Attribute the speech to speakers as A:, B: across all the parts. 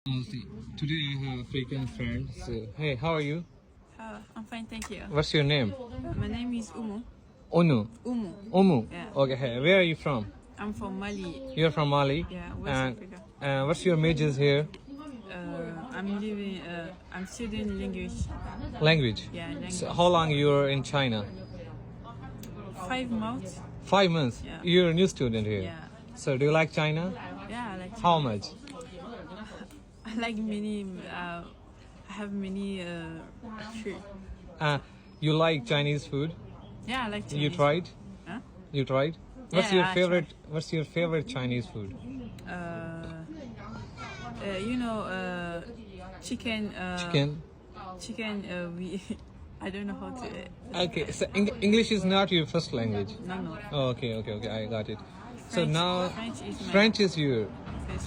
A: Mostly. Today I have African friends. Hey, how are you?
B: I'm fine, thank you.
A: What's your name?
B: My name is Umu.
A: Onu.
B: Umu.
A: Omu.
B: Yeah.
A: Okay. Hey, where are you from?
B: I'm from Mali.
A: You're from Mali.
B: Yeah, West
A: and,
B: Africa.
A: And what's your majors here?
B: I'm studying language.
A: Language.
B: Yeah, language.
A: So how long you're in China?
B: 5 months.
A: 5 months.
B: Yeah.
A: You're a new student here.
B: Yeah.
A: So do you like China?
B: Yeah, I like
A: How much?
B: I like many. I have many food.
A: You like Chinese food?
B: Yeah, I like Chinese.
A: You tried?
B: Huh?
A: You tried? What's
B: Yeah,
A: your
B: I
A: favorite? What's your favorite Chinese food?
B: Chicken.
A: Chicken.
B: Chicken. We. I don't know how to.
A: Okay, so English is not your first language.
B: No.
A: Oh, okay, I got it. So
B: French-
A: now
B: French is my
A: French is your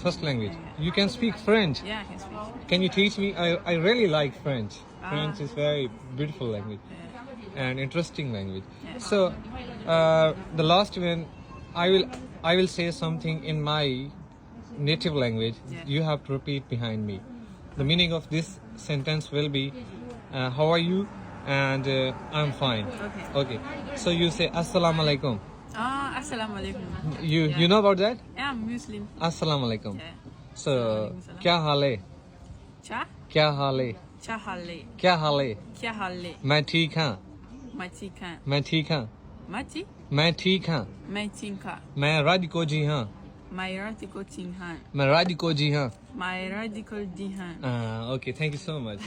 A: first language. You can speak French.
B: Yeah, I can speak.
A: Can you teach me? I really like French. French is very beautiful language and interesting language.
B: Yeah.
A: So the last one, I will say something in my native language.
B: Yeah.
A: You have to repeat behind me. The meaning of this sentence will be, how are you? And I'm fine.
B: Okay.
A: Okay. So you say Assalamu alaikum.
B: Assalamu alaikum.
A: You know about that?
B: Yeah, I'm Muslim.
A: Assalamu alaikum.
B: Yeah.
A: So
B: Assalamualaikum.
A: क्या हाल है?
B: Cha?
A: क्या हाल है?
B: Chahale.
A: क्या हाल है?
B: Kyahale.
A: मैं ठीक हाँ.
B: Matikan.
A: मैं ठीक हाँ.
B: Mati?
A: मैं ठीक हाँ.
B: Maitinka.
A: मैं राधिको जी हाँ.
B: My radical tinhan.
A: मैं राधिको जी हाँ.
B: My radical dihan.
A: Okay, thank you so much.